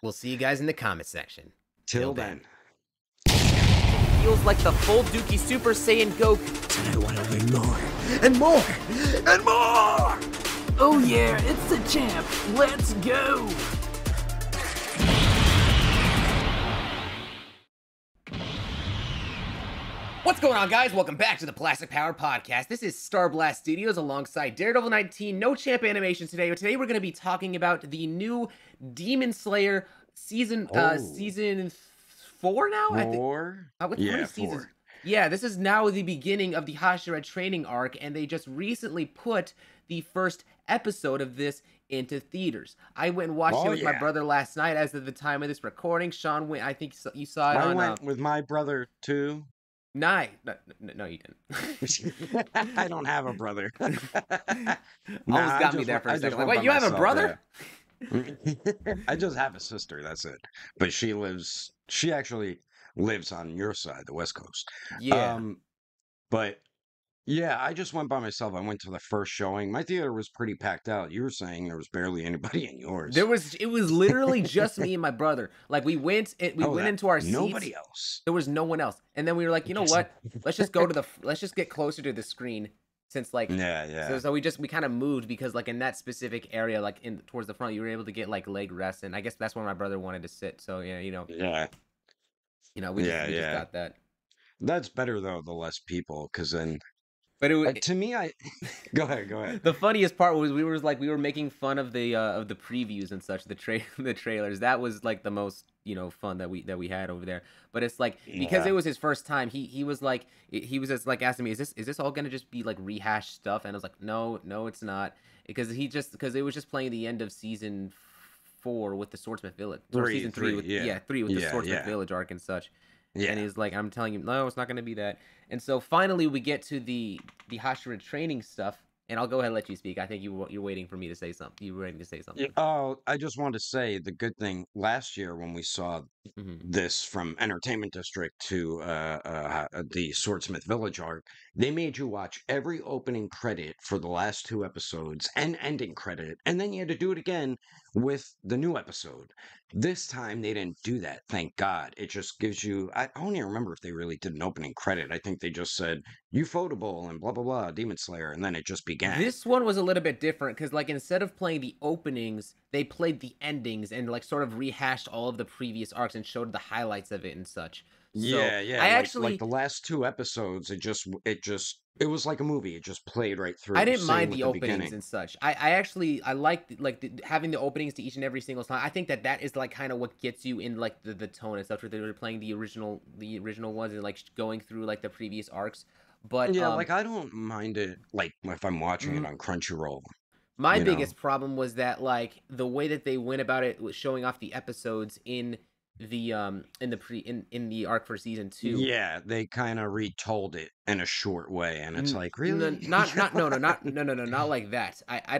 We'll see you guys in the comment section. Till then. Feels like the full Dookie Super Saiyan Goku. And I want to learn more. And more! And more! Oh yeah, it's the champ. Let's go! What's going on, guys? Welcome back to the Plastic Power Podcast. This is Starblast Studios alongside Daredevil 19. No champ animations today, but today we're going to be talking about the new Demon Slayer season 4 now? Four? Yeah, 4. Yeah, this is now the beginning of the Hashira training arc, and they just recently put the first episode of this into theaters. I went and watched it with my brother last night as of the time of this recording. Sean went, I think you saw it on... I went with my brother, too. No, you didn't. I don't have a brother. Almost got me there for a second. Like, wait, you have a brother? I just have a sister, that's it. But she actually lives on your side, the West Coast. Yeah. But yeah, I just went by myself. I went to the first showing. My theater was pretty packed out. You were saying there was barely anybody in yours. It was literally just me and my brother. Like we went into our seats. Nobody else. There was no one else. And then we were like, you know what? Let's just get closer to the screen. Since like so we kind of moved because like in that specific area, like in towards the front, you were able to get like leg rests, and I guess that's where my brother wanted to sit. So yeah, we just got that. That's better though, the less people, because then. But to me, go ahead. The funniest part was we were making fun of the previews and such, the trailers. That was like the most fun that we had over there. But it's like because it was his first time, he was just like asking me, is this all gonna just be like rehashed stuff? And I was like, no, it's not, because it was just playing the end of season 4 with the Swordsmith Village, or season 3 with the Swordsmith Village arc and such. Yeah. And he's like, I'm telling you, no, it's not going to be that. And so finally we get to the Hashira training stuff, and I'll go ahead and let you speak. I think you're waiting for me to say something. You were waiting to say something. Oh, I just want to say the good thing last year when we saw this from Entertainment District to the Swordsmith Village arc, they made you watch every opening credit for the last 2 episodes and ending credit, and then you had to do it again with the new episode. This time they didn't do that, thank God. It just gives you, I don't even remember if they really did an opening credit. I think they just said, Ufotable and blah, blah, blah, Demon Slayer, and then it just began. This one was a little bit different, because like instead of playing the openings, they played the endings and like sort of rehashed all of the previous arcs and showed the highlights of it and such. So, I actually like the last 2 episodes. It was like a movie. It just played right through. I didn't mind the openings and such. I liked having the openings to each and every single song. I think that is like kind of what gets you in like the tone and stuff. Where they were playing the original ones and like going through like the previous arcs. But like I don't mind it like if I'm watching it on Crunchyroll. My biggest problem was that like the way that they went about it was showing off the episodes in the arc for season 2. Yeah, they kind of retold it in a short way, and it's like, really? Not like that. I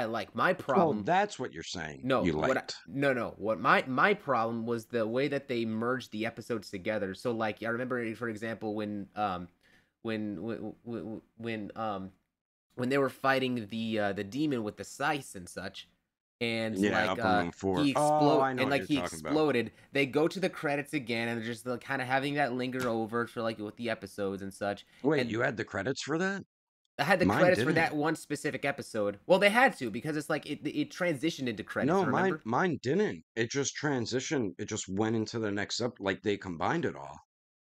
like. My problem. Oh, that's what you're saying. No, you liked. What my problem was the way that they merged the episodes together. So like I remember, for example, when they were fighting the demon with the scythe and such. And he exploded. They go to the credits again, and they're just kind of having that linger over for like with the episodes and such. Wait, and you had the credits for that? I had the credits for that one specific episode. Well, they had to, because it's like it transitioned into credits. No, remember? mine didn't. It just transitioned. It just went into the next up. Like they combined it all.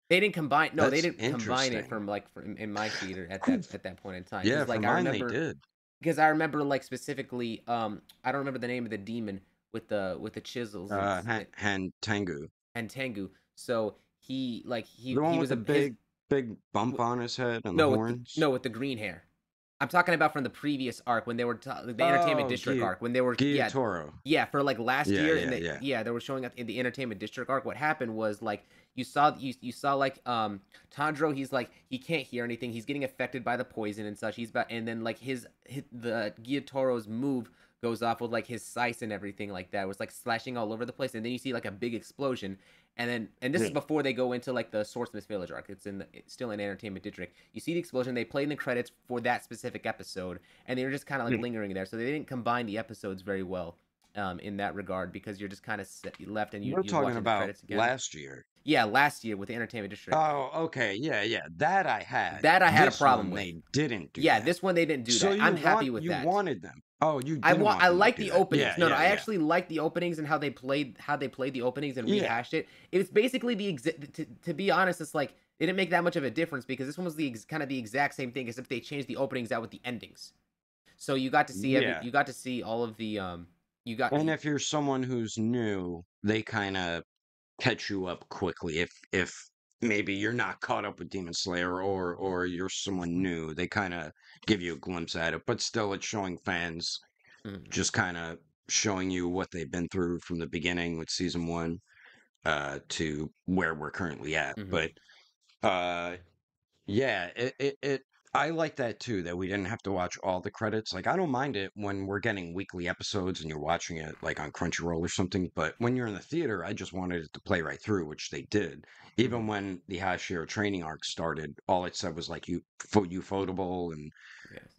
They didn't combine. No, they didn't combine it from in my theater at that point in time. Yeah, like, for mine they did. Because I remember, like, specifically, I don't remember the name of the demon with the chisels. Tengu. And Tengu. So he the one was with a big bump on his head and the horns. With the green hair. I'm talking about from the previous arc when they were the Entertainment District arc when they were Toro. Yeah, for like last year they were showing up in the Entertainment District arc. What happened was like you saw like Tanjiro, he's like he can't hear anything. He's getting affected by the poison and such. And then like the Gyotoro's move goes off with like his scythe and everything like that. It was like slashing all over the place, and then you see like a big explosion. And this is before they go into like the Swordsmith Village arc. It's still in Entertainment District. You see the explosion. They played in the credits for that specific episode, and they were just kind of like lingering there. So they didn't combine the episodes very well. in that regard, because you're just kind of left and You're you're talking watching the about credits again. last year. Yeah, last year with the Entertainment District. Oh, okay. Yeah. That I had. That I had a This problem one, with. they didn't do Yeah, that. this one they didn't do So that. I'm happy with you that. wanted them. Oh, you didn't want I them like to do the that. openings. Yeah, I actually like the openings and how they played the openings and Yeah. rehashed it. It's basically to be honest, it's like it didn't make that much of a difference, because this one was kind of the exact same thing, except they changed the openings out with the endings. So you got to see you got to see all of the And if you're someone who's new, they kind of catch you up quickly. If maybe you're not caught up with Demon Slayer, or you're someone new, they kind of give you a glimpse at it. But still, it's showing fans, just kind of showing you what they've been through from the beginning with season 1 to where we're currently at. But yeah, it I like that too, that we didn't have to watch all the credits. Like, I don't mind it when we're getting weekly episodes and you're watching it like on Crunchyroll or something, but when you're in the theater, I just wanted it to play right through, which they did. Even when the Hashira training arc started, all it said was like Ufotable and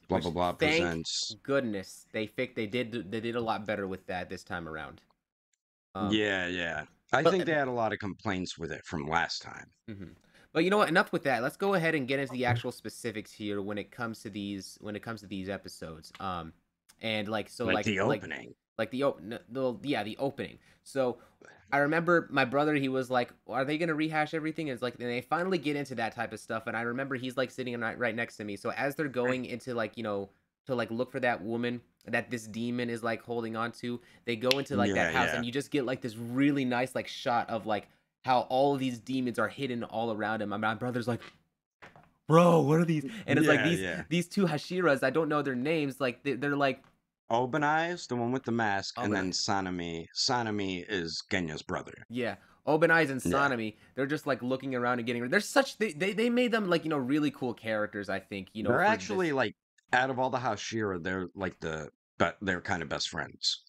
blah blah blah presents. Thank goodness they did a lot better with that this time around. Yeah. I think they had a lot of complaints with it from last time. But you know what? Enough with that. Let's go ahead and get into the actual specifics here when it comes to these episodes. And like the opening. The opening. So I remember my brother, he was like, "Are they gonna rehash everything?" And it's like, and they finally get into that type of stuff. And I remember he's like sitting right next to me. So as they're going into like, to like look for that woman that this demon is like holding on to, they go into like that house, and you just get like this really nice like shot of like how all of these demons are hidden all around him. My brother's like, "Bro, what are these?" And it's like these two Hashiras, I don't know their names, like they're like Obanai, the one with the mask, and then Sanami. Sanami is Genya's brother. Yeah. Obanai and Sanami, they're just like looking around and getting. They're such they made them like really cool characters. I think they're actually like, out of all the Hashira, they're like they're kind of best friends.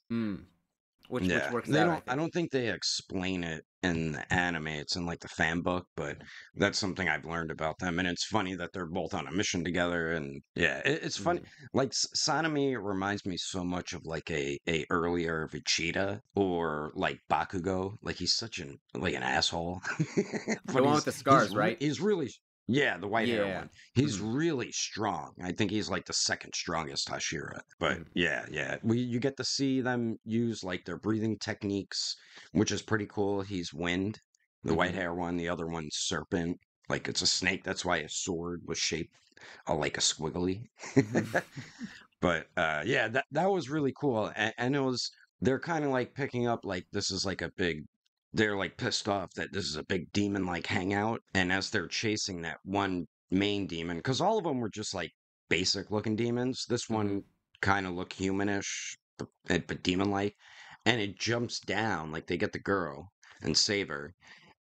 Which works out. I don't think they explain it in the anime. It's in like the fan book, but that's something I've learned about them. And it's funny that they're both on a mission together. And yeah, it's funny. Like Sanami reminds me so much of like a earlier Vegeta, or like Bakugo. Like, he's such an asshole. The one with the scars, right? He's really. Yeah, the white hair one. He's really strong. I think he's like the second strongest Hashira. But yeah. You get to see them use like their breathing techniques, which is pretty cool. He's Wind, the white hair one. The other one's Serpent. Like, it's a snake. That's why his sword was shaped like a squiggly. But yeah, that was really cool. And it was, they're kind of like picking up like this is like a big, they're like pissed off that this is a big demon like hangout. And as they're chasing that one main demon, because all of them were just like basic looking demons, this one kind of looked humanish, but demon like. And it jumps down, like they get the girl and save her,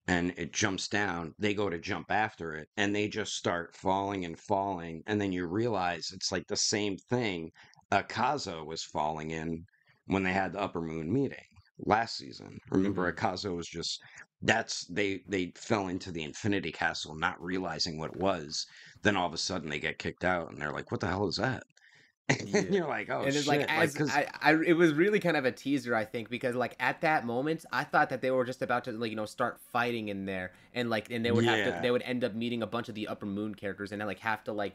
and it jumps down. They go to jump after it, and they just start falling and falling. And then you realize it's like the same thing Akazo was falling in when they had the Upper Moon meeting last season. Remember, Akazo was just, they fell into the Infinity Castle not realizing what it was. Then all of a sudden they get kicked out, and they're like, "What the hell is that?" And you're like, "Oh, and it's shit!" It was really kind of a teaser, I think, because like at that moment, I thought that they were just about to like start fighting in there, and they would they would end up meeting a bunch of the Upper Moon characters, and then like have to like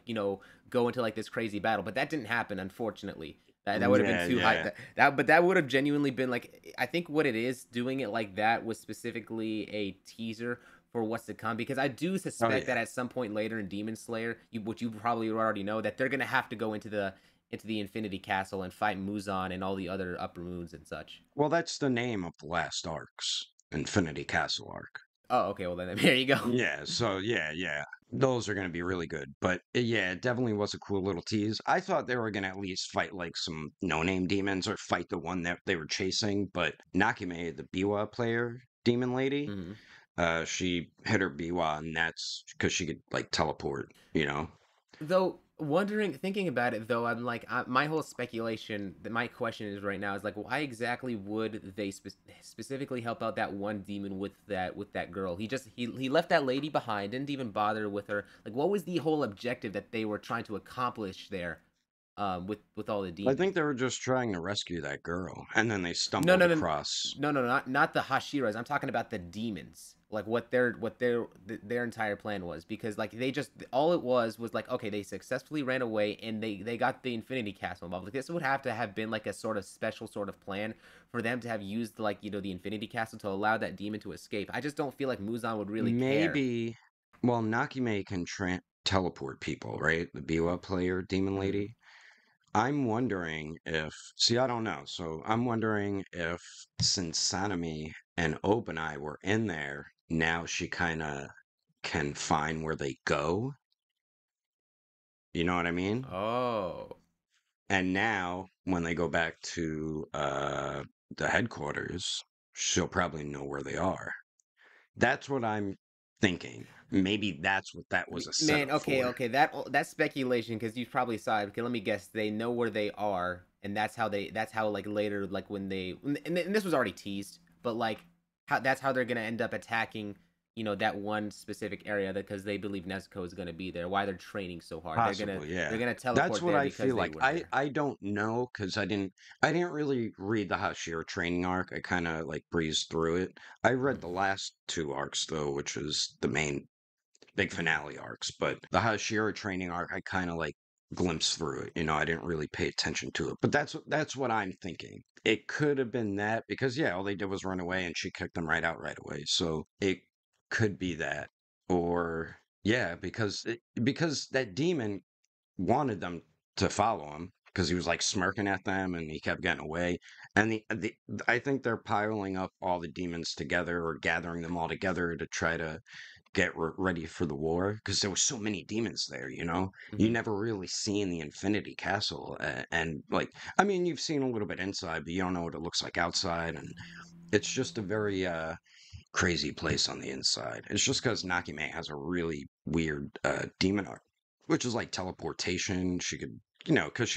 go into like this crazy battle. But that didn't happen, unfortunately. That would have been too high. But that would have genuinely been like, I think what it is doing it like that was specifically a teaser for what's to come, because I do suspect that at some point later in Demon Slayer, which you probably already know, that they're gonna have to go into the Infinity Castle and fight Muzan and all the other Upper Moons and such. Well, that's the name of the last arcs, Infinity Castle arc. Oh, okay. Well, then there you go. Yeah. So yeah. Those are going to be really good. But yeah, it definitely was a cool little tease. I thought they were going to at least fight like some no-name demons, or fight the one that they were chasing. But Nakime, the Biwa player demon lady, she hit her Biwa, and that's because she could like teleport, Though, thinking about it though, I'm like, my whole speculation, my question is right now is like, why exactly would they specifically help out that one demon with that girl? He left that lady behind, didn't even bother with her. Like, what was the whole objective that they were trying to accomplish there? with all the I demons. think they were just trying to rescue that girl, and then they No, stumbled no, no, across. no, not the Hashiras. I'm talking about the demons. Like their entire plan was, because like they just, all it was like, okay, they successfully ran away and they got the Infinity Castle involved. Like this would have to have been like a sort of special sort of plan for them to have used, like, you know, the Infinity Castle to allow that demon to escape. I just don't feel like Muzan would really care. Maybe, well, Nakime can teleport people, right? The Biwa player, Demon Mm-hmm. Lady. I'm wondering if, see, I don't know. So I'm wondering if since Sanemi and Obanai were in there, now she kind of can find where they go. You know what I mean? Oh. And now when they go back to the headquarters, she'll probably know where they are. That's what I'm thinking. Maybe that's what that was a Man, setup okay, for. okay. That's speculation, because you probably saw it. Okay, let me guess. They know where they are, and that's how like later, like when they, and this was already teased, but like how that's how they're gonna end up attacking, you know, that one specific area, because they believe Nezuko is gonna be there. Why they're training so hard? Possibly, They're yeah. gonna That's teleport what there I because feel they like. were I there. I don't know because I didn't really read the Hashira training arc. I kind of like breezed through it. I read the Mm-hmm. last two arcs though, which is the main big finale arcs, but the Hashira training arc, I kind of like glimpsed through it. I didn't really pay attention to it, but that's what I'm thinking. It could have been that because yeah, all they did was run away and she kicked them right out right away. So it could be that, or yeah, because that demon wanted them to follow him because he was like smirking at them and he kept getting away. And the I think they're piling up all the demons together or gathering them all together to try to get ready for the war because there were so many demons there. You Mm-hmm. never really seen the Infinity Castle, and like I mean you've seen a little bit inside, but you don't know what it looks like outside, and it's just a very crazy place on the inside. It's just because Nakime has a really weird demon art, which is like teleportation. She could, because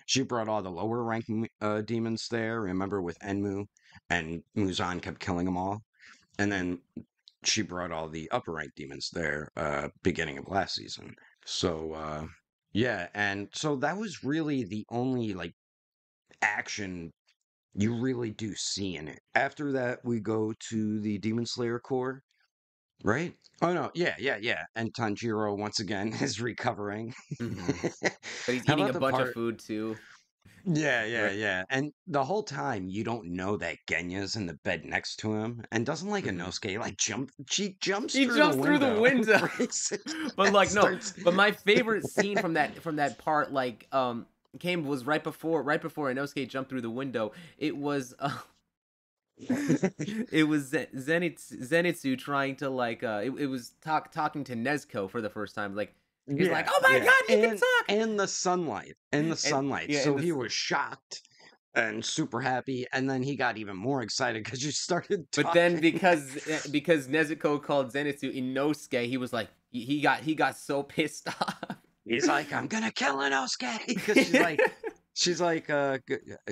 she brought all the lower rank demons there. Remember with Enmu, and Muzan kept killing them all, and Mm-hmm. then she brought all the upper rank demons there, beginning of last season. So yeah, and so that was really the only like action you really do see in it. After that, we go to the Demon Slayer core, right? Oh no, yeah, yeah, yeah. And Tanjiro once again is recovering. Mm-hmm. But he's How eating about a the bunch of part? food too. Yeah, yeah, Right. yeah. And the whole time you don't know that Genya's in the bed next to him, and doesn't like Mm-hmm. Inosuke like jump. She jumps He through the jumps through the window and window. breaks it But and like, no, starts. but my favorite scene from that part, like, came was right before Inosuke jumped through the window. It was it was Zenitsu trying to, like, it was talking to Nezuko for the first time. Like, he's like, Yeah, "Oh my yeah, god, he can and talk!" in the sunlight, in the And sunlight. yeah, So in he this, was shocked and super happy, and then he got even more excited because you started but then talking. because Nezuko called Zenitsu Inosuke, he was like, he got so pissed off. He's like, "I'm gonna kill Inosuke," because she's like,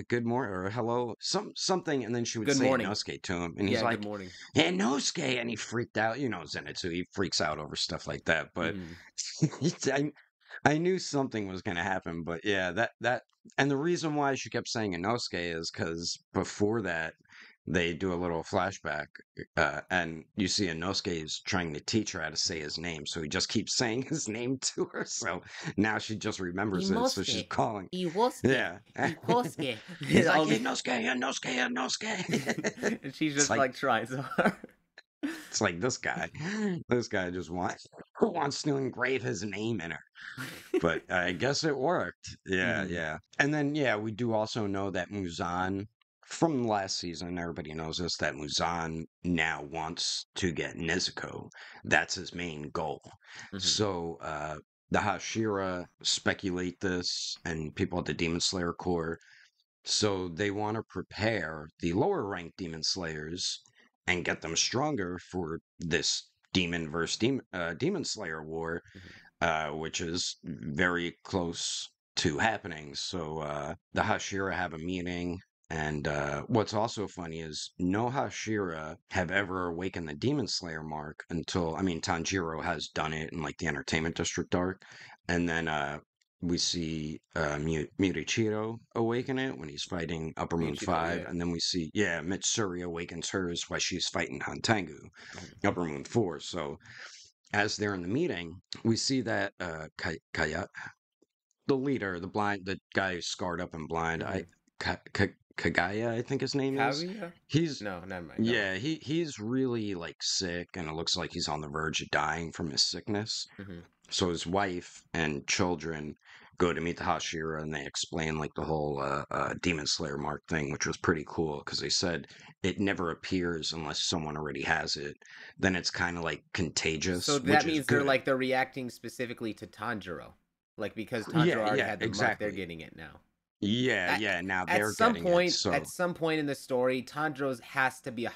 good morning or hello, something, and then she would Good say morning. Inosuke to him, and he's Yeah, good like, morning. Inosuke, and he freaked out. Zenitsu, he freaks out over stuff like that, but Mm-hmm. I knew something was going to happen, but yeah, and the reason why she kept saying Inosuke is because before that, they do a little flashback, and you see Inosuke is trying to teach her how to say his name, so he just keeps saying his name to her, so now she just remembers it, so she's Imosuke, calling, Iwosuke, yeah. Ikosuke. He's like, All the Inosuke, Inosuke, Inosuke. and she's It's just like, like trying so hard. it's like this guy just wants to engrave his name in her. But I guess it worked. Yeah, Mm-hmm. yeah. And then, yeah, we do also know that Muzan, from last season, everybody knows this, that Muzan now wants to get Nezuko. That's his main goal. Mm-hmm. So, the Hashira speculate this, and people at the Demon Slayer Corps. So they want to prepare the lower ranked Demon Slayers and get them stronger for this Demon versus Demon Slayer war, Mm-hmm. which is very close to happening. So the Hashira have a meeting. And what's also funny is no Hashira have ever awakened the Demon Slayer mark until, I mean, Tanjiro has done it in like the Entertainment District arc. And then we see Murichiro awaken it when he's fighting Upper Moon Michiro, 5, yeah. and then we see Mitsuri awakens hers while she's fighting Hantengu, Upper Moon 4. So as they're in the meeting, we see that Kaya, the leader, the guy who's scarred up and blind, Mm-hmm. Kagaya, I think his name is. Kaguya? He's No, never mind. Go on. he's really like sick, and it looks like he's on the verge of dying from his sickness. Mm-hmm. So his wife and children go to meet the Hashira, and they explain like the whole Demon Slayer mark thing, which was pretty cool because they said it never appears unless someone already has it. Then it's kind of like So contagious, which that is means good. they're reacting specifically to Tanjiro, like because Tanjiro Yeah, already yeah, had the mark, they're exactly. getting it now. Yeah, At, yeah. Now at they're some getting it. point, So in the story, Tanjiro's has to be a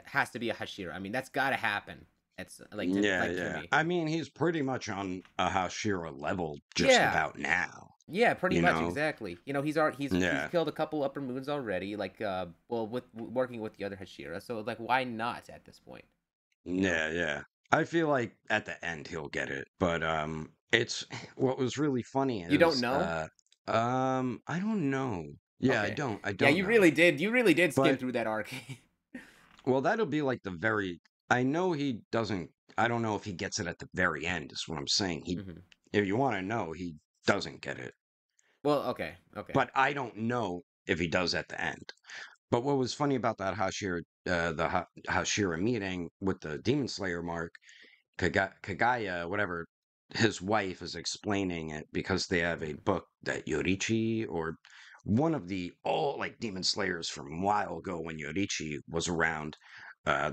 has to be a Hashira. I mean, that's got to happen. It's to yeah. me. I mean, he's pretty much on a Hashira level just Yeah, about now. yeah, pretty You much know? exactly. You know, he's Yeah. killed a couple upper moons already. Like with working with the other Hashira. So like, why not at this point? You know, Yeah. I feel like at the end he'll get it, but it's what was really funny you don't is know. I don't know. Yeah, Okay. I Yeah, don't know. you really did skim But through that arc. well, that'll be like the very I know he doesn't I don't know if he gets it at the very end is what I'm saying. He Hmm. if you want to know, he doesn't get it. Well, okay, okay. But I don't know if he does at the end. But what was funny about that Hashira Hashira meeting with the Demon Slayer mark Kagaya, whatever, his wife is explaining it because they have a Mhm. book that Yorichi or one of the all like demon slayers from a while ago when Yorichi was around.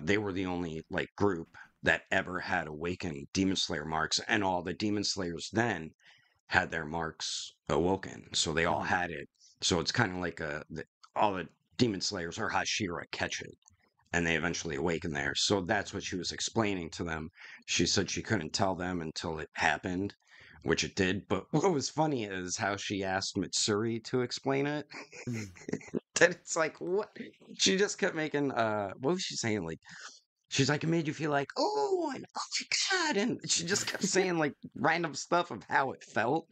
They were the only like group that ever had awakened demon slayer marks, and all the demon slayers then had their marks awoken, so they all Mhm. had it. So it's kind of like all the demon slayers or Hashira catch it and they eventually awaken there. So that's what she was explaining to them. She said she couldn't tell them until it happened, which it did. But what was funny is how she asked Mitsuri to explain it. Mhm. That it's like, what? She just kept making, what was she saying? Like, she's like, it made you feel like, oh, and oh my God. And she just kept saying like random stuff of how it felt.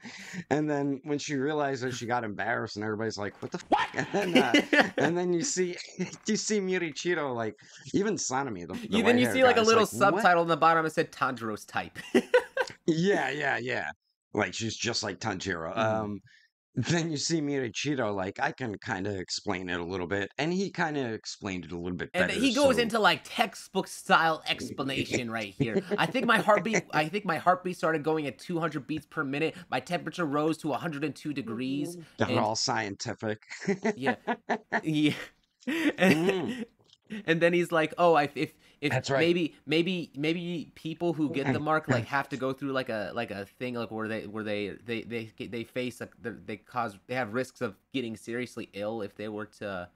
And then when she realized that she got embarrassed and everybody's like, what the fuck? And then you see, you see Murichiro, like, even Sanami, the Then white you hair see like guy, a is little like, what? subtitle in the bottom that said Tanjiro's type. Yeah. Like, she's just like Tanjiro. Mhm. Then you see Murichiro, like, I can kind of explain it a little bit. And he kind of explained it a little bit And better. he goes So, into like textbook style explanation right here. I think my heartbeat started going at 200 beats per minute. My temperature rose to 102 degrees got and all scientific. yeah. Yeah. And, Mm, and then he's like, "Oh, if that's right. maybe people who get the mark like have to go through like a thing like where they face like they have risks of getting seriously ill if they were to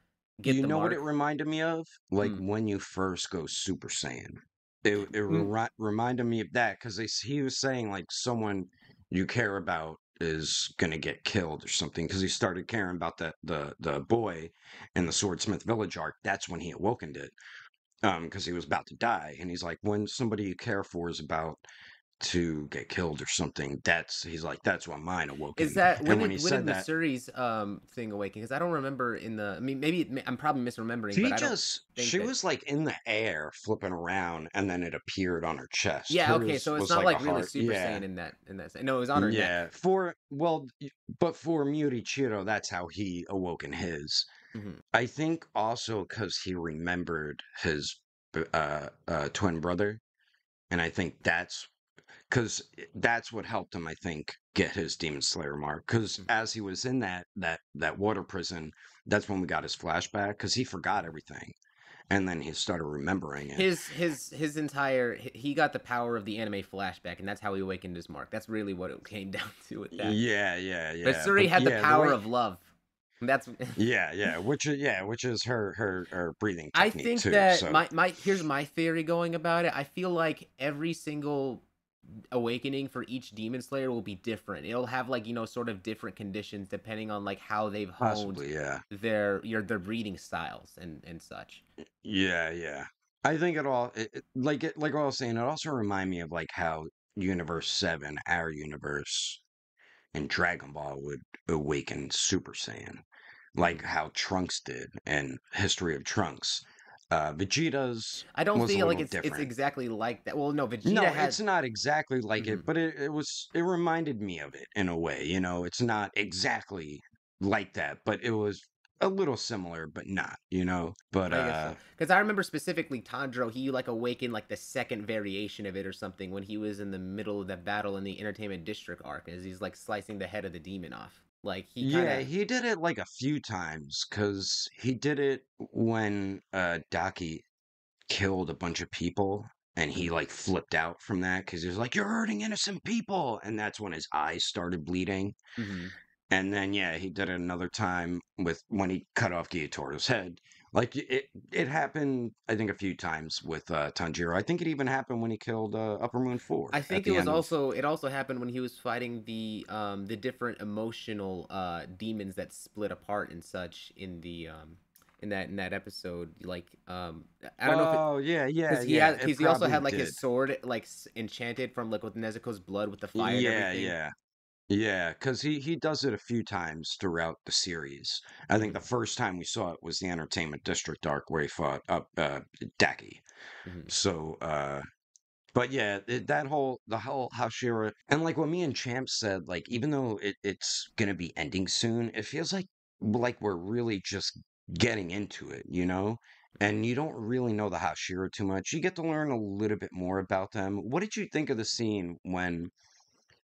get You the know what it mark." reminded me of? Like Mm. when you first go Super Saiyan. It Mm. reminded me of that because he was saying like someone you care about is gonna get killed or something because he started caring about the boy in the Mm. Swordsmith Village arc. That's when he awokened it because he was about to die, and he's like, when somebody you care for is about to get killed or something, he's like, that's when mine Is awoken. that And when he when did said that. Missouri's thing awaken? Because I don't remember in the. I mean, maybe I'm probably misremembering, but I don't think She that. was like in the air flipping around and then it appeared on her chest. Yeah, okay, Hers so it's was not like a like really heart. Super Yeah. Saiyan in that. No, it was on her neck. Yeah. But for Murichiro, that's how he awoken his. Hmm. I think also because he remembered his twin brother. And I think because that's what helped him, I think, get his Demon Slayer mark. Because as he was in that water prison, that's when we got his flashback. Because he forgot everything, and then he started remembering it. His entire he got the power of the anime flashback, and that's how he awakened his mark. That's really what it came down to with that. Yeah. Missouri But had the yeah, the power way, of love. That's which is her breathing I technique think too. that So my here's my theory going about it. I feel like every single awakening for each demon slayer will be different. It'll have like, sort of different conditions depending on like how they've honed possibly, yeah, their breathing styles and such. yeah. I think like what I was saying, it also remind me of like how Universe 7, our universe, in Dragon Ball would awaken Super Saiyan, like how Trunks did in History of Trunks. Vegeta's I don't was a feel like little it's different. exactly like that. Well, no, Vegeta No, had. it's not exactly like it, Mhm. but it reminded me of it in a way. It's not exactly like that, but it was a little similar, but not. But I guess so. Because I remember specifically Tanjiro, he like awakened like the second variation of it or something when he was in the middle of that battle in the Entertainment District arc, as he's like slicing the head of the demon off. Like he kind yeah, of. he did it like a few times because he did it when Daki killed a bunch of people and he like flipped out from that because he was like, "You're hurting innocent people," and that's when his eyes started bleeding. Mm-hmm. And then yeah, he did it another time with when he cut off Gyutoro's head. Like it happened, I think, a few times with Tanjiro. I think it even happened when he killed Upper Moon I 4 at think it the was end of. also it also happened when he was fighting the different emotional demons that split apart and such in that episode. Like I don't know if it Oh yeah, yeah, yeah. It because he also probably had like did. his sword like enchanted from like with Nezuko's blood with the fire and Yeah, everything. yeah. Yeah, because he does it a few times throughout the series. I think Hmm. the first time we saw it was the Entertainment District arc where he fought up Daki. Hmm. So, but yeah, the whole Hashira, and like what me and Champ said, like even though it's gonna be ending soon, it feels like we're really just getting into it. And you don't really know the Hashira too much. You get to learn a little bit more about them. What did you think of the scene when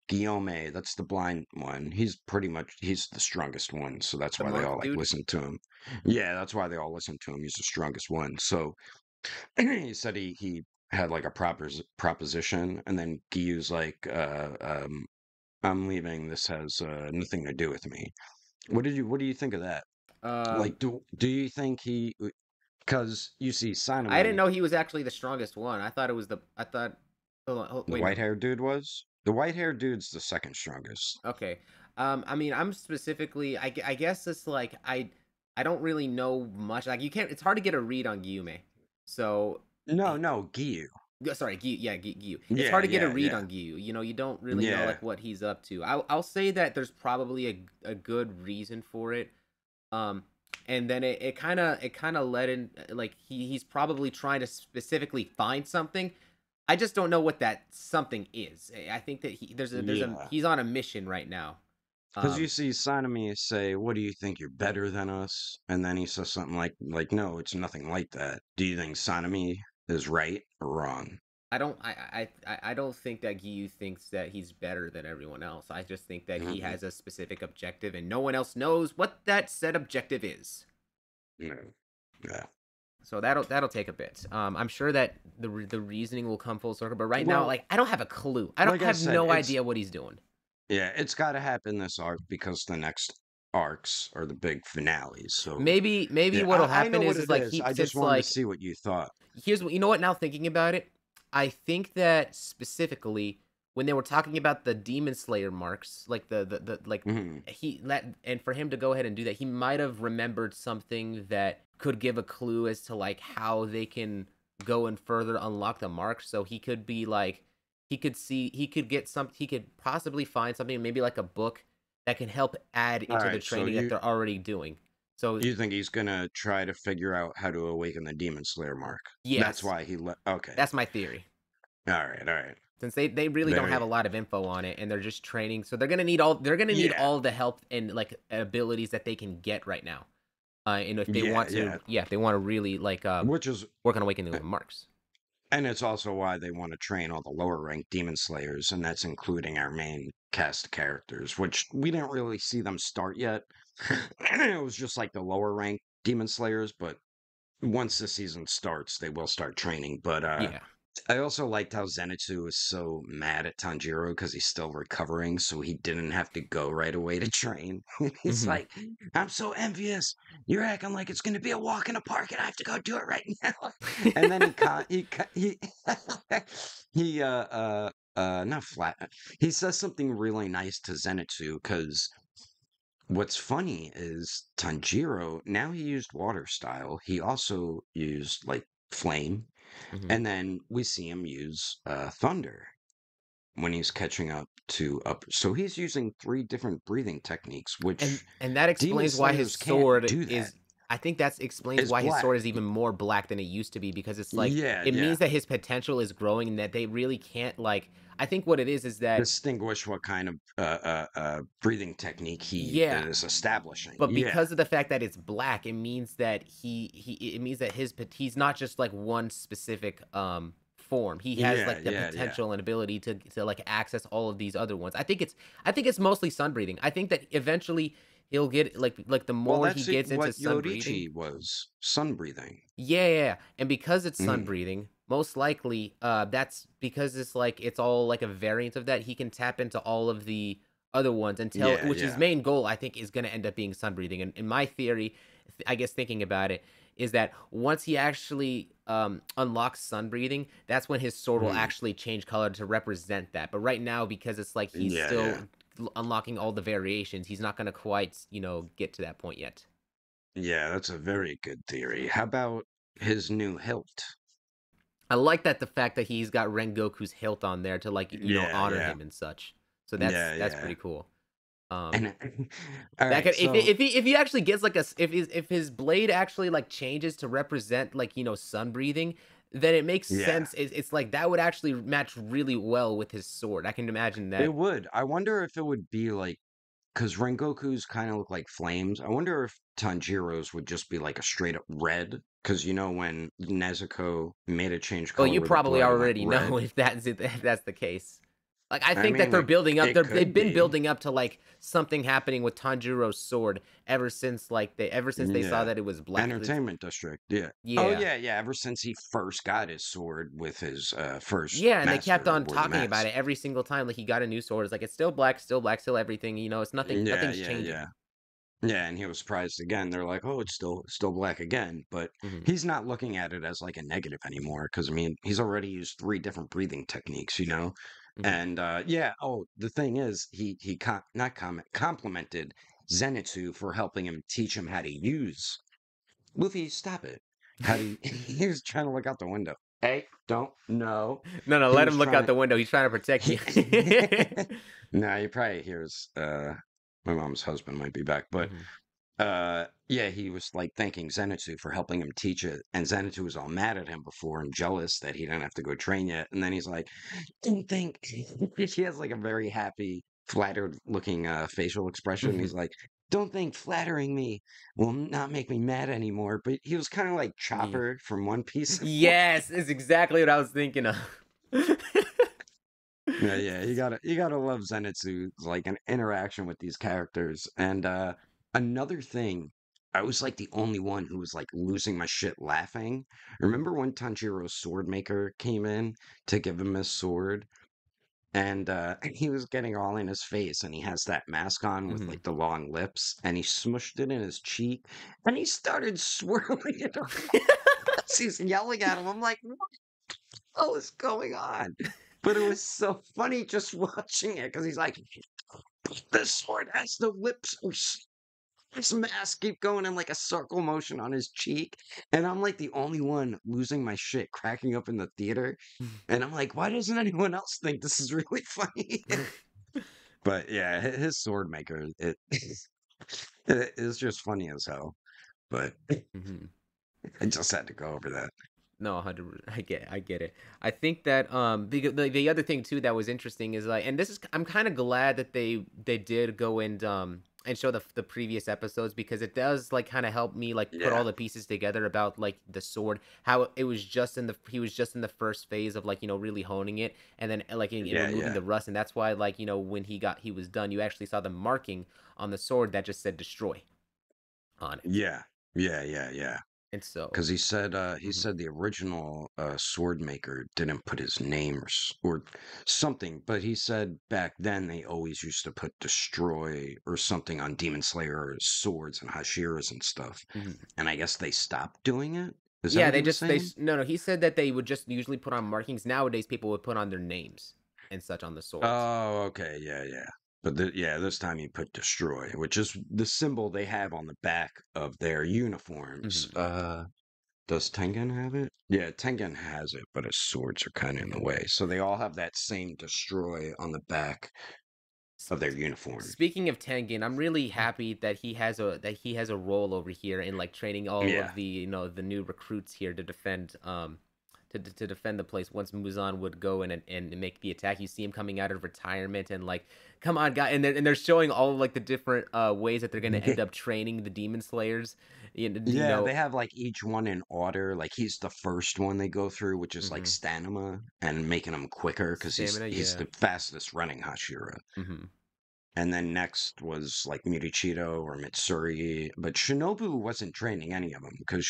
Guillaume, that's the blind one. He's the strongest one, so that's The why they monk all like dude. listen to him. Yeah, that's why they all listen to him. He's the strongest one. So he said he had like a proposition, and then Giyu's like, I'm leaving. This has nothing to do with me. What do you think of that? Um, Like, do you think he? Because you see, I didn't Sanemi, know he was actually the strongest one. I thought it was the. I thought. Hold on. the Wait, no. white haired dude was the white haired dude's the second strongest. Okay. I mean, I'm specifically. I guess it's like I don't really know much. Like you can't. It's hard to get a read on Guillaume. So No, no, Giyu. sorry, Giyu. It's Yeah, hard to get a yeah, read yeah. on Giyu. You don't really know Yeah. like what he's up to. I'll say that there's probably a good reason for it. Um, and then it kind of led in like he's probably trying to specifically find something. I just don't know what that something is. I think that Yeah. he's on a mission right now. Because you Um, see Sanemi say, "What do you think? You're better than us?" And then he says something like, "No, it's nothing like that." Do you think Sanemi is right or wrong? I don't think that Giyu thinks that he's better than everyone else. I just think that he Mm-mm. has a specific objective and no one else knows what that said objective is. No. Yeah. So that'll take a bit. I'm sure that the reasoning will come full circle, but right now, Well, like I don't have a clue. I like I have said, no idea what he's doing. it's got to happen this arc because the next arcs are the big finales. So Maybe yeah, what'll I know happen what is it like is. he I just since wanted to like see what you thought. here's what you know what now thinking about it, I think that specifically when they were talking about the Demon Slayer marks, like the like Hmm. he let and for him to go ahead and do that, he might have remembered something that could give a clue as to like how they can go and further unlock the marks. So he could be like he could get some he could possibly find something maybe like a book that can help add All into the right. So training that they're already doing. So you think he's gonna try to figure out how to awaken the Demon Slayer mark? That's yes, why he let. Okay. that's my theory. All right. All right. Since they really don't have Very. a lot of info on it and they're just training, so they're gonna need Yeah. all the help and like abilities that they can get right now. And if they Yeah. want to, Yeah. yeah, if they want to really like Which is, work on awakening the marks. and it's also why they want to train all the lower ranked Demon Slayers, and that's including our main cast characters, which we didn't really see them start yet. It was just like the lower ranked Demon Slayers, but once the season starts, they will start training. But Yeah. I also liked how Zenitsu was so mad at Tanjiro because he's still recovering, so he didn't have to go right away to train. He's Hmm. like, "I'm so envious. You're acting like it's going to be a walk in the park, and I have to go do it right now." And then he not flat. He says something really nice to Zenitsu because what's funny is Tanjiro, now he used water style. He also used like flame, Hmm. and then we see him use thunder. when he's catching up to up. So he's using 3 different breathing techniques, which and that Demon explains why his Slayers can't sword do that. is. I think that explains Is why his sword black. is even more black than it used to be, because it's like Yeah, it yeah. means that his potential is growing and that they really can't like. I think what it is that Distinguish what kind of breathing technique he yeah, is establishing. but Yeah, because of the fact that it's black, it means that it means that he's not just like one specific form. He has yeah, like the yeah, yeah. potential and ability to like access all of these other ones. I think it's mostly sun breathing. I think that eventually he'll get like the Well, more he that's gets into what sun breathing. Yorichi was, sun breathing. Yeah, yeah, yeah. And because it's sun Mm. breathing, most likely, that's because it's like it's all like a variant of that. He can tap into all of the other ones until, Yeah, which his yeah. main goal, I think, is going to end up being sun breathing. And in my theory, I guess thinking about it, is that once he actually unlocks sun breathing, that's when his sword will Mm. actually change color to represent that. But right now, because it's like he's Yeah, still yeah. unlocking all the variations, he's not going to quite, get to that point yet. Yeah, that's a very good theory. How about his new hilt? I like that the fact that he's got Rengoku's hilt on there to like Yeah, honor yeah. him and such. So Yeah, that's yeah. pretty cool. And all That right, could so if he actually gets like if his blade actually like changes to represent like sun breathing, then it makes yeah, sense. It's like that would actually match really well with his sword. I can imagine it that. would. I wonder if it would be like, because Rengoku's kind of look like flames. I wonder if Tanjiro's would just be like a straight up red. Because when Nezuko made it change Well, color you where the probably blood went already know red. if that's the case. Like I I think that mean, they're building up. it They've could been be. building up to like something happening with Tanjiro's sword ever since they saw Yeah. that it was black. Entertainment District. Yeah. Oh, Yeah, yeah, yeah. Ever since he first got his sword with his first yeah, and they kept master who on wore the talking about mask. it every single time. Like he got a new sword. It's like it's still black, still black, still everything. It's Yeah, nothing's yeah, changing. yeah. Yeah, and he was surprised again. They're like, "Oh, it's still black again," but Hmm. he's not looking at it as like a negative anymore because I mean, he's already used 3 different breathing techniques. Hmm. And yeah, oh, the thing is, he not comment complimented Zenitsu for helping him teach him how to use. Luffy, stop it. How do you, he was trying to look out the window. Hey, don't no. No, no, He let was him look trying out to the window. He's trying to protect he, you. no, he probably hears my mom's husband might be back, but Hmm. yeah, he was like thanking Zenitsu for helping him teach it, and Zenitsu was all mad at him before and jealous that he didn't have to go train yet. And then he's like, "Don't think." He has like a very happy, flattered looking facial expression. Hmm. He's like, "Don't think flattering me will not make me mad anymore." But he was kind of like Yeah. Chopper from One Piece. Yes, is exactly what I was thinking of. Yeah, yeah, you gotta love Zenitsu's like an interaction with these characters. And another thing, I was like the only one who was like losing my shit laughing. Remember when Tanjiro's sword maker came in to give him his sword, and he was getting all in his face, and he has that mask on with Hmm. like the long lips, and he smushed it in his cheek, and he started swirling it around as he's yelling at him. I'm like, hell is going on? But it was so funny just watching it because he's like, the sword has the lips. His mask keep going in like a circle motion on his cheek. And I'm like the only one losing my shit, cracking up in the theater. And I'm like, why doesn't anyone else think this is really funny? But yeah, his sword maker, it is just funny as hell. But Hmm. I just had to go over that. No, 100. I get it. I think that the other thing too that was interesting is like, and this is I'm kind of glad that they did go and show the previous episodes, because it does like kind of help me like put all Yeah. the pieces together about like the sword, how it was just in the he was just in the first phase of like really honing it, and then like in Yeah, removing yeah. the rust, and that's why like when he was done, you actually saw the marking on the sword that just said destroy on it, Yeah. Yeah, yeah, yeah. and so. Because he Mhm. said the original sword maker didn't put his name or something, but he said back then they always used to put destroy or something on Demon Slayer swords and Hashiras and stuff. Mhm. And I guess they stopped doing it. Is that Yeah, what he was saying? no, he said that they would just usually put on markings. Nowadays, people would put on their names and such on the swords. Oh, okay, yeah, yeah. But yeah, this time he put destroy, which is the symbol they have on the back of their uniforms. Hmm. Does Tengen have it? Yeah, Tengen has it, but his swords are kind of in the way. So they all have that same destroy on the back of their uniform. Speaking of Tengen, I'm really happy that he has a role over here in like training all of the the new recruits here to defend to defend the place once Muzan would go and make the attack. You see him coming out of retirement and like, come on, guy, and they're showing all of like the different ways that they're gonna end up training the demon slayers. They have like each one in order. Like he's the first one they go through, which is like stamina and making him quicker because he's the fastest running Hashira. And then next was like Murichiro or Mitsuri, but Shinobu wasn't training any of them because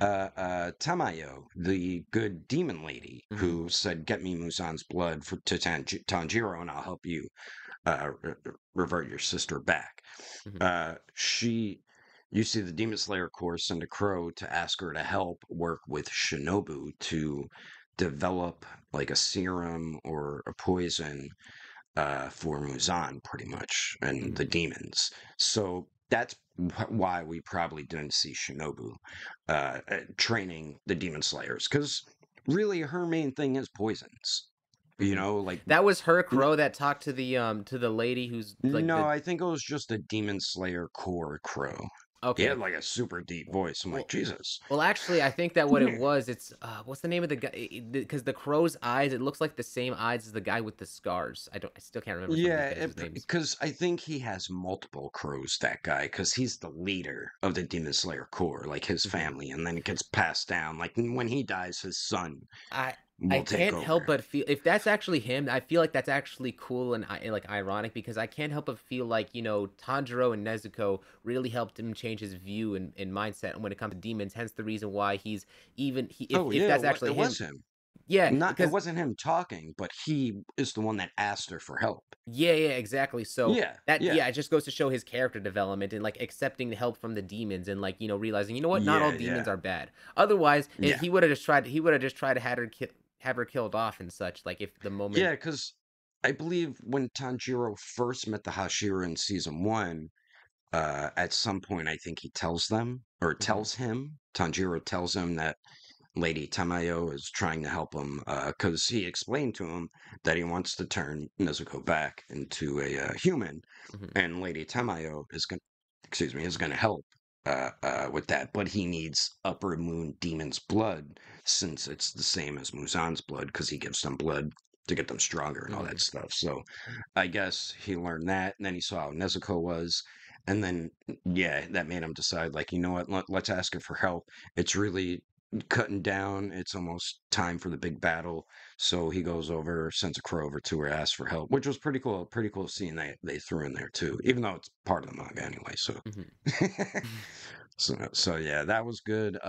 Tamayo, the good demon lady who said, "Get me Muzan's blood to Tanjiro, and I'll help you revert your sister back." You see the Demon Slayer Corps send a crow to ask her to help work with Shinobu to develop like a serum or a poison for Muzan, pretty much, and the demons. So that's why we probably didn't see Shinobu training the Demon Slayers, because really her main thing is poisons. You know, like that was her crow that talked to the lady who's like I think it was just a Demon Slayer Corps crow. Okay. He had like a super deep voice. I'm like, Jesus. Well, actually, I think that what it was, it's what's the name of the guy? Because the crow's eyes, it looks like the same eyes as the guy with the scars. I still can't remember. Yeah, because I think he has multiple crows. That guy, because he's the leader of the Demon Slayer Corps, like his family, and then it gets passed down. Like when he dies, his son. I can't help but feel, if that's actually him, I feel like that's actually cool and like ironic, because I can't help but feel like, Tanjiro and Nezuko really helped him change his view and mindset when it comes to demons. Hence the reason why he's even if that's actually him. It was him. Yeah, it wasn't him talking, but he is the one that asked her for help. Yeah, exactly. So it just goes to show his character development and like accepting the help from the demons and like realizing not all demons are bad. Otherwise, he would have just tried to have her killed off and such. Like if the moment. Yeah, because I believe when Tanjiro first met the Hashira in season 1, at some point I think he tells them or tells him. Tanjiro tells him that Lady Tamayo is trying to help him because he explained to him that he wants to turn Nezuko back into a human, and Lady Tamayo is going to help with that, but he needs Upper Moon Demon's blood since it's the same as Muzan's blood because he gives them blood to get them stronger and all that stuff. So I guess he learned that, and then he saw how Nezuko was. And then, that made him decide, like, you know what, let's ask her for help. It's really cutting down. It's almost time for the big battle. So he goes over, sends a crow over to her, asks for help, which was pretty cool. Pretty cool scene they threw in there too, even though it's part of the manga anyway. So, so that was good.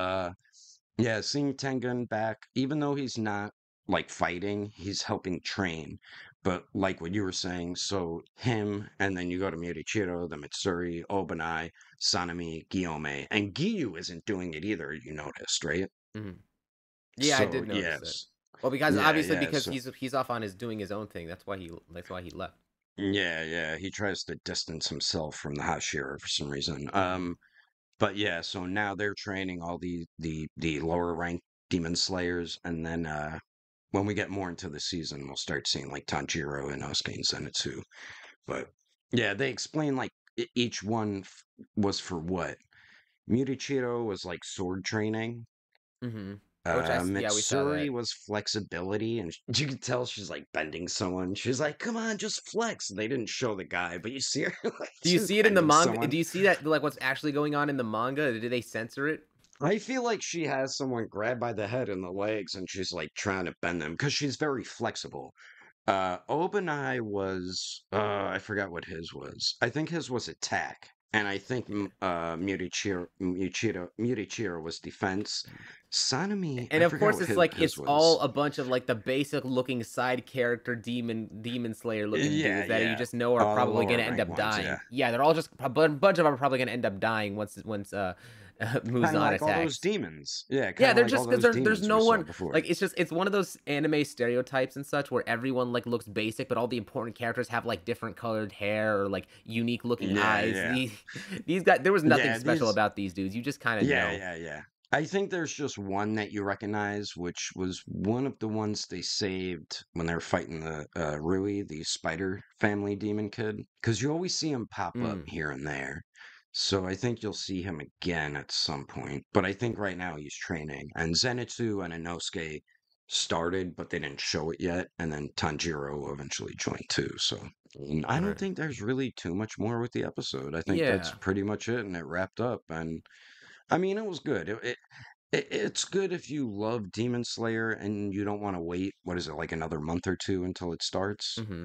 Seeing Tengen back, even though he's not like fighting, he's helping train. But like what you were saying, so him, and then you go to Murichiro, the Mitsuri, Obanai, Sanemi, Guillaume, and Giyu isn't doing it either. You noticed, right? Yeah, I did notice it. Well, because he's off on doing his own thing. That's why he left. Yeah, he tries to distance himself from the Hashira for some reason. But so now they're training all the lower ranked demon slayers, and then when we get more into the season, we'll start seeing like Tanjiro and Asuke and Zenitsu. But they explain like each one was for what. Murichiro was like sword training. Mitsuri was flexibility, and you could tell she's like bending someone. She's like, "Come on, just flex." They didn't show the guy, but you see her. Like, do you see it in the manga? Someone. Do you see that like what's actually going on in the manga? Did they censor it? I feel like she has someone grabbed by the head and the legs, and she's like trying to bend them because she's very flexible. Obanai was I forgot what his was. I think his was attack, and I think Murichiro was defense. Sanemi, and of course it's like it's all a bunch of like the basic looking side character demon slayer looking dudes that you just know are probably going to end up dying. Yeah, they're all just a bunch of them are probably going to end up dying once Muzan like all those attacks. demons. Yeah, Yeah, kind of they're like all just because those there's demons no we saw one before. like it's one of those anime stereotypes and such where everyone like looks basic, but all the important characters have like different colored hair or like unique looking Yeah, eyes. yeah. These guys, there was nothing Yeah, special these about these dudes. You just kind of yeah, know. yeah, yeah. I think there's just one that you recognize, which was one of the ones they saved when they were fighting the Rui, the spider family demon kid. Because you always see him pop up Mm, here and there. So I think you'll see him again at some point. But I think right now he's training. And Zenitsu and Inosuke started, but they didn't show it yet. And then Tanjiro eventually joined too. So I all don't right. think there's really too much more with the episode. I think that's Yeah. pretty much it, and it wrapped up. And I mean, it was good. It's good if you love Demon Slayer and you don't want to wait, what is it, like another month or two until it starts? Mm-hmm.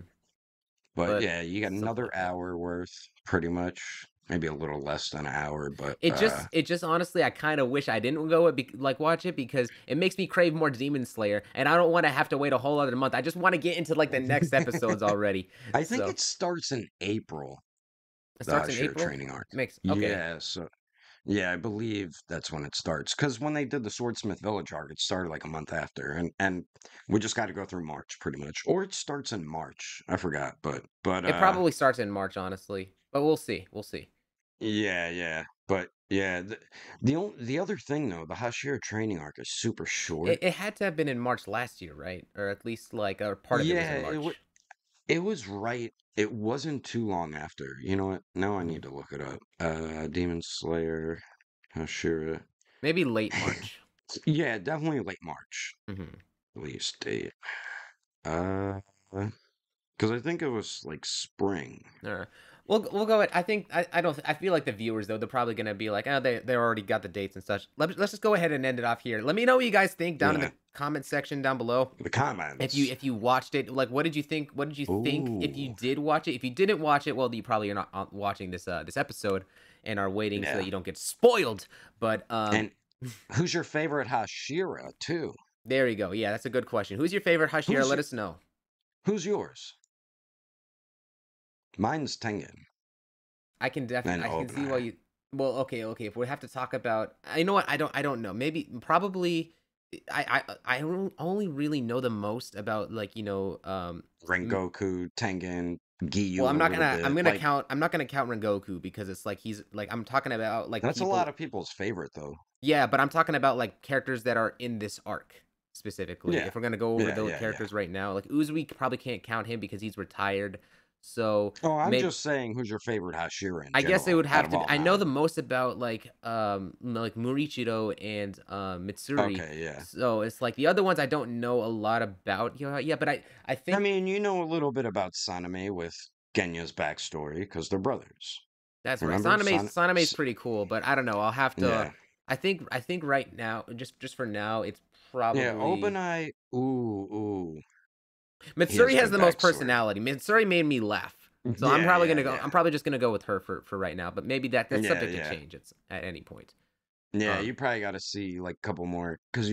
But But yeah, you got something another like that. hour worth, pretty much. Maybe a little less than an hour, but It just honestly, I kind of wish I didn't go like watch it because it makes me crave more Demon Slayer, and I don't want to have to wait a whole other month. I just want to get into like the next episodes already. I think So it starts in April, it the starts in Hashira April. training arc. Makes okay. Yeah, so yeah, I believe that's when it starts. Because when they did the Swordsmith Village arc, it started like a month after, and we just got to go through March pretty much, or it starts in March. I forgot, but It probably starts in March, honestly, but we'll see. We'll see. yeah, yeah, but yeah, the other thing though, the Hashira training arc is super short. It had to have been in March last year, right? Or at least like a part of it was Yeah, in March. it was right. It wasn't too long after. You know what? Now I Mhm. need to look it up. Demon Slayer, Hashira. Maybe late March. Yeah, definitely late March. Hmm. Release date. Uh, because I think it was like spring. All right. We'll go. I think I don't. I feel like the viewers though they're probably gonna be like, oh, they already got the dates and such. Let's just go ahead and end it off here. Let me know what you guys think down in Yeah, the comment section down below. the If you comments. if you watched it, like, what did you think? What did you think if you Ooh, did watch it? If you didn't watch it, well, you probably are not watching this episode and are waiting so that yeah. you don't get spoiled. But And who's your favorite Hashira too? there you go. Yeah, that's a good question. Who's your favorite Hashira? Who's Let your, us know. who's yours? Mine's Tengen and I can see why Obenai. you. Well, okay. If we have to talk about, you know what? I don't know. Maybe probably. Only really know the most about like m- Rengoku, Tengen, well, Giyu a little bit. Like I'm not gonna count Rengoku because it's like he's like I'm talking about like that's a lot people. of people's favorite though. Yeah, but I'm talking about like characters that are in this arc specifically. Yeah, If we're gonna go over yeah, those yeah, yeah. characters right now, like Uzui probably can't count him because he's retired. So Oh, I'm maybe just saying, who's your favorite Hashira in I guess it general would out have of to be. all I know the nine? most about like Murichiro and Mitsuri. Okay, yeah. So it's like the other ones I don't know a lot about. Yeah, but I I think mean, you know a little bit about Saname with Genya's backstory because they're brothers. that's right. Remember? Saname's pretty cool, but I don't know. I'll have to. Yeah. I think right now, just for now, it's Yeah, probably Obanai, ooh, he has Mitsuri a has good the most backstory. personality. Mitsuri made me laugh. So I'm Yeah, probably yeah, gonna go. yeah. I'm probably just gonna go with her for right now. But maybe that's Yeah, subject to yeah. change. It's at any point. Yeah, Um, you probably got to see like a couple more because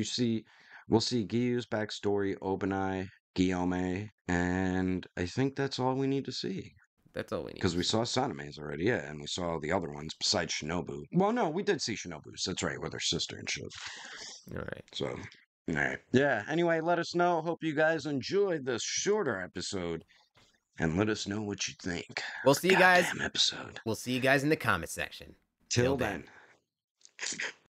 we'll see Giyu's backstory, Obanai, Guillaume, and I think that's all we need to see. that's all we need Because to we see. saw Saname's already, yeah, and we saw the other ones besides Shinobu. Well, no, we did see Shinobu's. That's right, with her sister and shit. All right. So, all right. Yeah, anyway, let us know. Hope you guys enjoyed this shorter episode, and let us know what you think We'll of see the you guys. goddamn episode. We'll see you guys in the comment section. Till Till then. then.